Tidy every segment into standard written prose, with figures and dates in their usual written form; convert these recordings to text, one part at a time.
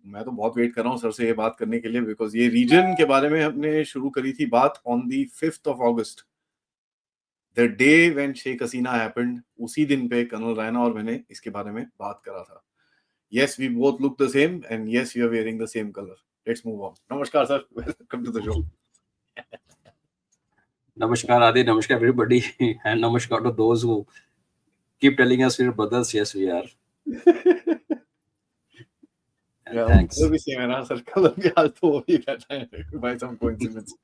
मैं तो बहुत वेट कर रहा हूँ सर से ये बात करने के लिए, बिकॉज ये रीजन के बारे में हमने शुरू करी थी बात on the 5th of August, the day when Sheikh Hasina happened. उसी दिन पे कर्नल रैना और मैंने इसके बारे में बात करा था। Yes, we both look the same and yes, you are wearing the same colour. Let's move on. नमस्कार sir, welcome to the show. Namaskar Adi, namaskar everybody, and namaskar to those who keep telling us we're brothers. Yes, we are. And thanks. Colour भी same है ना sir, colour भी आज तो हो ही रहता है by some coincidence.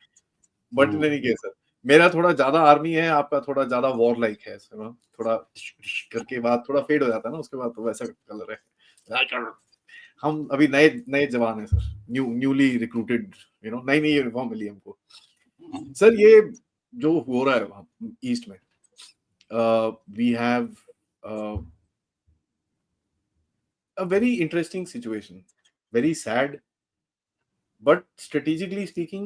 But in any case sir, मेरा थोड़ा ज्यादा आर्मी है, आपका थोड़ा ज्यादा वॉर लाइक है सर। थोड़ा करके बाद थोड़ा फेड हो जाता है ना, उसके बाद तो वैसा कलर है। हम अभी नए नए जवान हैं सर, न्यूली रिक्रूटेड, नई यूनिफॉर्म मिली हमको। सर ये जो हो रहा है वहां ईस्ट में, we have a very interesting situation, very sad, but strategically speaking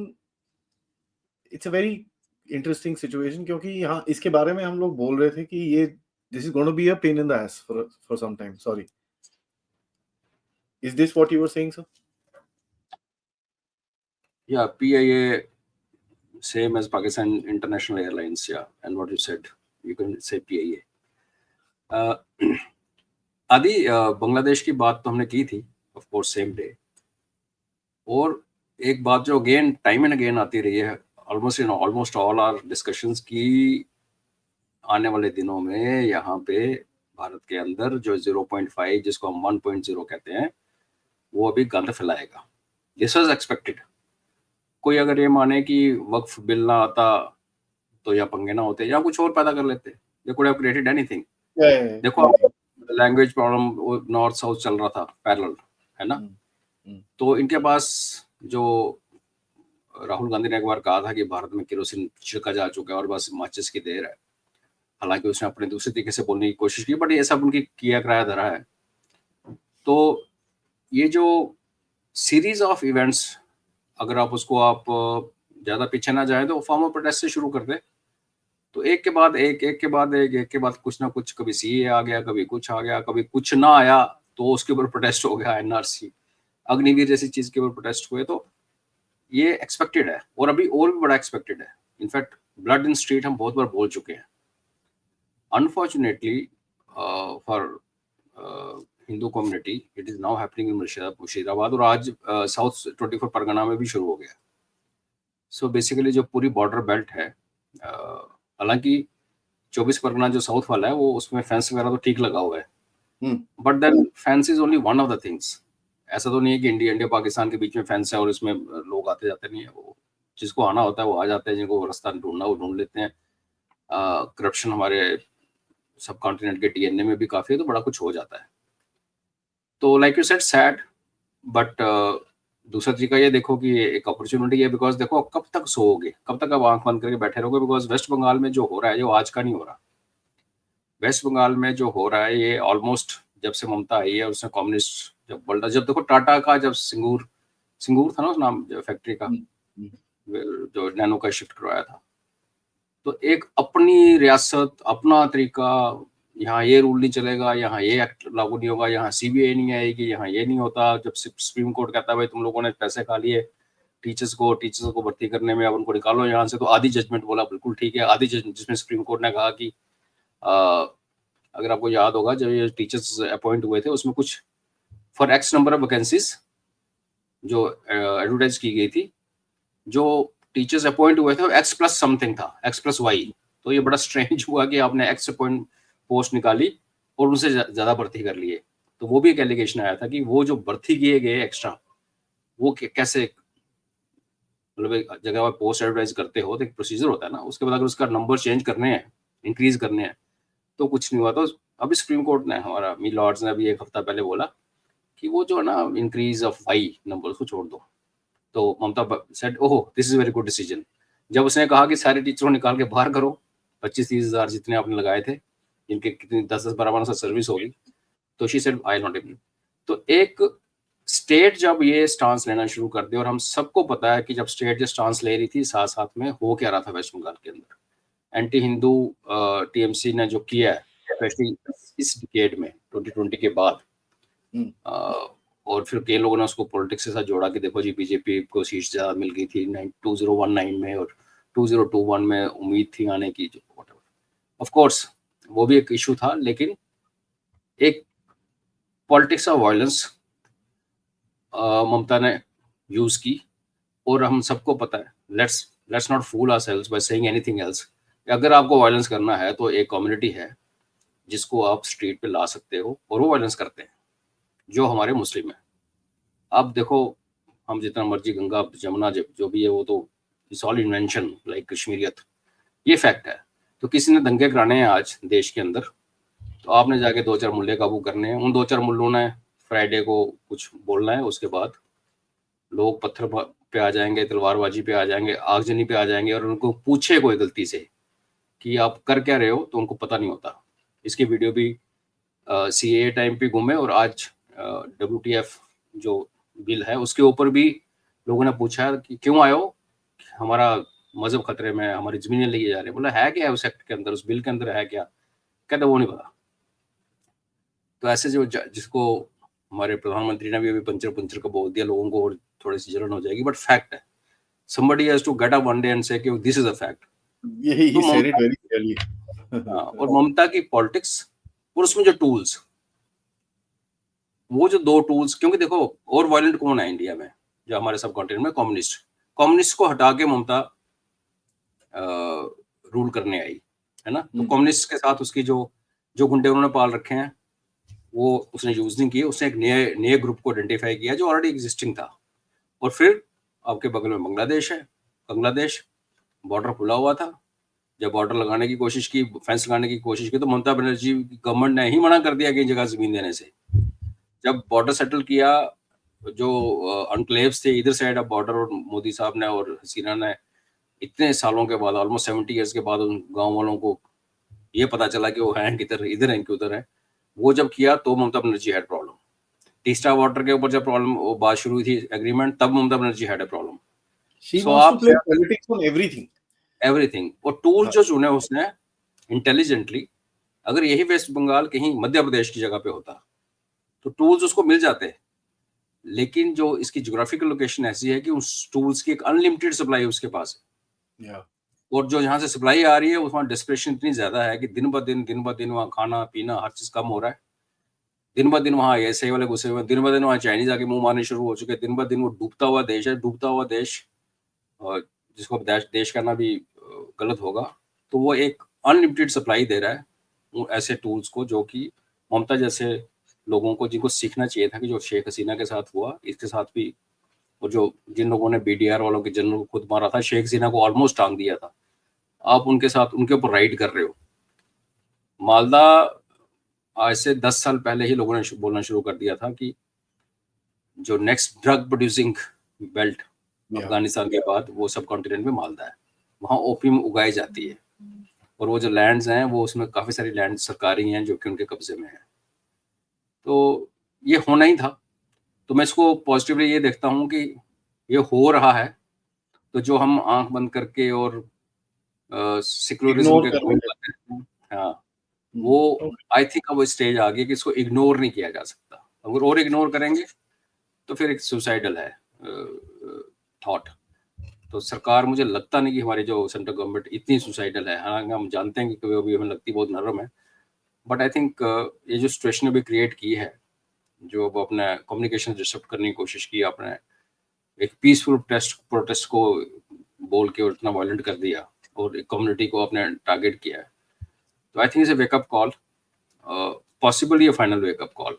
it's a very interesting situation, क्योंकि यहाँ इसके बारे में हम लोग बोल रहे थे कि ये this is going to be a pain in the ass for some time. Sorry, is this what you were saying, sir? Yeah, PIA, same as Pakistan International Airlines. Yeah, and what you said, you can say PIA. आदि बांग्लादेश की बात तो हमने की थी, of course same day. और एक बात जो अगेन टाइम एंड अगेन आती रही है ऑलमोस्ट ऑल आवर डिस्कशंस की, आने वाले दिनों में यहाँ पे भारत के अंदर जो 0.5 जिसको हम 1.0 कहते हैं, वो अभी गंद फैलाएगा। This was expected. कोई अगर ये माने कि वक्फ बिल ना आता तो या पंगे ना होते या कुछ और पैदा कर लेते, they could have created anything. देखो लैंग्वेज प्रॉब्लम नॉर्थ साउथ चल रहा था पैरेलल, है ना। तो इनके पास जो राहुल गांधी ने एक बार कहा था कि भारत में केरोसिन छिड़का जा चुका है और बस माचिस की देर है। हालांकि उसने अपने दूसरे तरीके से बोलने की कोशिश की, बट ये सब उनकी किया कराया धरा है। तो ये जो सीरीज ऑफ इवेंट्स, अगर आप उसको आप ज्यादा पीछे ना जाए तो फॉर्म ऑफ प्रोटेस्ट से शुरू कर दे, तो एक के बाद एक के बाद कुछ ना कुछ, कभी सीए आ गया, कभी कुछ आ गया, कभी कुछ ना आया तो उसके ऊपर प्रोटेस्ट हो गया, एनआरसी, अग्निवीर जैसी चीज के ऊपर प्रोटेस्ट हुए। तो ये एक्सपेक्टेड है, और अभी और भी बड़ा एक्सपेक्टेड है। इनफैक्ट ब्लड इन स्ट्रीट हम बहुत बार बोल चुके हैं। Unfortunately for Hindu community it is now happening in Murshidabad, और आज साउथ 24 परगना में भी शुरू हो गया। सो बेसिकली जो पूरी बॉर्डर बेल्ट है, हालांकि 24 परगना जो साउथ वाला है वो उसमें फेंस वगैरह तो ठीक लगा हुआ है, but then fence is only one of the things. ऐसा तो नहीं है कि इंडिया पाकिस्तान के बीच में फेंस है और इसमें लोग आते जाते नहीं है। वो जिसको आना होता है वो आ जाते हैं, जिनको रास्ता ढूंढना वो ढूंढ लेते हैं। करप्शन हमारे सब कॉन्टिनेंट के डीएनए में भी काफी है, तो बड़ा कुछ हो जाता है। तो like you said sad, but दूसरा तरीका ये देखो कि एक अपॉर्चुनिटी है, बिकॉज देखो कब तक सोओगे, कब तक आप आंख बंद करके बैठे रहोगे। बिकॉज वेस्ट बंगाल में जो हो रहा है, जो आज का नहीं हो रहा, वेस्ट बंगाल में जो हो रहा है ये ऑलमोस्ट जब से ममता आई है, उसने कम्युनिस्ट जब बोला, जब देखो टाटा का जब सिंगूर था ना उस नाम फैक्ट्री का, जो नैनो का शिफ्ट करवाया था, तो एक अपनी रियासत, अपना तरीका, यहाँ ये रूल नहीं चलेगा, यहाँ ये एक्ट लागू नहीं होगा, यहाँ सीबीआई नहीं आएगी, यहाँ ये नहीं होता। जब सुप्रीम कोर्ट कहता है भाई तुम लोगों ने पैसे खा लिए टीचर्स को भर्ती करने में, अब उनको निकालो यहाँ से, तो आधी जजमेंट बोला बिल्कुल ठीक है। आधी जजमेंट जिसमें सुप्रीम कोर्ट ने कहा कि अगर आपको याद होगा जब ये टीचर्स अपॉइंट हुए थे, उसमें कुछ for x number of vacancies जो एडवर्टाइज की गई थी, जो टीचर्स अपॉइंट हुए थे एक्स प्लस समथिंग था, एक्स प्लस वाई। तो ये बड़ा स्ट्रेंज हुआ कि आपने एक्स अपॉइंट पोस्ट निकाली और उनसे ज्यादा भर्ती कर लिए। तो वो भी एक एलिगेशन आया था कि वो जो भर्ती किए गए एक्स्ट्रा, वो कैसे, मतलब एक जगह आप पोस्ट एडवर्टाइज करते हो तो एक प्रोसीजर होता है ना, उसके बाद अगर उसका नंबर चेंज करने हैं, इंक्रीज करने हैं, तो कुछ नहीं हुआ। तो अभी सुप्रीम कोर्ट ने, हमारा मी लॉर्ड्स ने अभी एक हफ्ता पहले बोला कि वो जो है ना इंक्रीज ऑफ वाई नंबर, उसको छोड़ दो। तो Mamata said oh this is very good decision. जब उसने कहा कि सारे टीचरों निकाल के बाहर करो, 25-30 हज़ार जितने आपने लगाए थे, जिनके कितनी 10-12 सर्विस होगी, तो she said I not able. तो एक स्टेट जब ये स्टांस लेना शुरू कर दे, और हम सबको पता है कि जब स्टेट जो स्टांस ले रही थी, साथ साथ में हो क्या रहा था वेस्ट बंगाल के अंदर। एंटी हिंदू टीएमसी ने जो किया है, स्पेशली इस डिकेड में 2020 के बाद, और फिर कई लोगों ने उसको पॉलिटिक्स के साथ जोड़ा कि देखो जी बीजेपी को सीट ज़्यादा मिल गई थी 2019 में और 2021 में उम्मीद थी आने की, ऑफ कोर्स वो भी एक इशू था, लेकिन एक पॉलिटिक्स ऑफ वायलेंस ममता ने यूज की। और हम सबको पता है, let's not fool ourselves by saying anything else, अगर आपको वायलेंस करना है तो एक कम्युनिटी है जिसको आप स्ट्रीट पे ला सकते हो और वो वायलेंस करते हैं, जो हमारे मुस्लिम है। आप देखो, हम जितना मर्जी गंगा जमुना जो भी है वो तो इट्स ऑल इन्वेंशन, लाइक कश्मीरियत, ये फैक्ट है। तो किसी ने दंगे कराने हैं आज देश के अंदर, तो आपने जाके 2-4 मुल्ले काबू करने हैं, उन 2-4 मुल्लों ने फ्राइडे को कुछ बोलना है, उसके बाद लोग पत्थर पे आ जाएंगे, तलवारबाजी पे आ जाएंगे, आगजनी पे आ जाएंगे, और उनको पूछे कोई गलती से कि आप कर क्या रहे हो तो उनको पता नहीं होता। इसकी वीडियो भी CAA टाइम पे घूमे, और आज WTF जो बिल है उसके ऊपर भी लोगों ने पूछा कि क्यों आए हो, हमारा मजहब खतरे में, हमारी जमीनें लिए जा रहे हैं। बोला है क्या है उस एक्ट के अंदर, उस बिल के अंदर है क्या? कहते वो नहीं पता। तो ऐसे जो जिसको हमारे प्रधानमंत्री ने भी अभी पंचर पंचर का बोल दिया लोगों को, और थोड़ी सी जलन हो जाएगी, बट फैक्ट है। somebody has to get up one day and say कि this is a fact। he तो said it Mamata, very clearly। हाँ, और ममता की पॉलिटिक्स और उसमें जो टूल्स, वो जो 2 टूल्स, क्योंकि देखो और वायलेंट कौन है इंडिया में जो हमारे सब कॉन्टिनेंट में? कम्युनिस्ट को हटा के ममता रूल करने आई, है ना। तो कम्युनिस्ट के साथ उसकी जो जो गुंडे उन्होंने पाल रखे हैं वो उसने यूज नहीं किए, उसने एक नए ग्रुप को आइडेंटिफाई किया जो ऑलरेडी एग्जिस्टिंग था। और फिर आपके बगल में बांग्लादेश है, बांग्लादेश बॉर्डर खुला हुआ था, जब बॉर्डर लगाने की कोशिश की, फेंस लगाने की कोशिश की, तो ममता बनर्जी गवर्नमेंट ने ही मना कर दिया कि जगह जमीन देने से। जब बॉर्डर सेटल किया, जो अनक्लेव्स थे इधर साइड ऑफ बॉर्डर, और मोदी साहब ने और हसीना ने इतने सालों के बाद, ऑलमोस्ट 70 ईयर्स के बाद, उन गांव वालों को ये पता चला कि वो हैं किधर, इधर हैं कि उधर हैं, वो जब किया तो ममता बनर्जी हैड प्रॉब्लम। तीसरा वाटर के ऊपर जब प्रॉब्लम वो बात शुरू हुई थी एग्रीमेंट, तब Mamata Banerjee had a problem. She so wants to आप play politics on everything। Everything, और टूल जो चुने उसने इंटेलिजेंटली, अगर यही वेस्ट बंगाल कहीं मध्य प्रदेश की जगह पे होता तो टूल्स उसको मिल जाते, लेकिन जो इसकी ज्योग्राफिकल लोकेशन ऐसी है कि उस टूल्स की एक अनलिमिटेड सप्लाई उसके पास है। और जो यहाँ से सप्लाई आ रही है वहाँ डिस्प्रेशन इतनी ज्यादा है कि दिन ब दिन वहाँ खाना पीना हर चीज कम हो रहा है। दिन ब दिन वहाँ ऐसे वाले घुसे हुए, दिन ब दिन वहाँ चाइनीज आके मुंह मारने शुरू हो चुके हैं, दिन ब दिन वो डूबता हुआ देश है, डूबता हुआ देश, और जिसको देश कहना भी गलत होगा। तो वो एक अनलिमिटेड सप्लाई दे रहा है ऐसे टूल्स को, जो कि ममता जैसे लोगों को, जिनको सीखना चाहिए था कि जो शेख हसीना के साथ हुआ इसके साथ भी, और जो जिन लोगों ने BDR वालों के जनरल को खुद मारा था, शेख हसीना को ऑलमोस्ट टांग दिया था, आप उनके साथ उनके ऊपर राइड कर रहे हो। मालदा आज से 10 साल पहले ही लोगों ने बोलना शुरू कर दिया था कि जो next drug producing belt Afghanistan के बाद वो सब कॉन्टिनेंट में मालदा है, वहाँ ओपियम उगाई जाती है, और वो जो लैंड्स हैं वो उसमें काफ़ी सारी लैंड सरकारी हैं जो कि उनके कब्जे में है। तो ये होना ही था। तो मैं इसको पॉजिटिवली ये देखता हूँ कि ये हो रहा है, तो जो हम आंख बंद करके और सेक्युलरिज्म के हाँ, वो आई थिंक अब स्टेज आ गई कि इसको इग्नोर नहीं किया जा सकता। अगर और इग्नोर करेंगे तो फिर एक सुसाइडल है थॉट। तो सरकार, मुझे लगता नहीं कि हमारी जो सेंट्रल गवर्नमेंट इतनी सुसाइडल है, हालांकि हम जानते हैं कि कभी कभी हमें लगती बहुत नरम है, बट आई थिंक ये जो सिचुएशन अभी क्रिएट की है, जो अब अपना कम्युनिकेशन डिस्टर्ब करने की कोशिश की आपने, एक पीसफुल प्रोटेस्ट को बोल के और इतना वायलेंट कर दिया, और एक कम्युनिटी को आपने टारगेट किया है, तो I think it's a wake up call, possibly a final wake up call.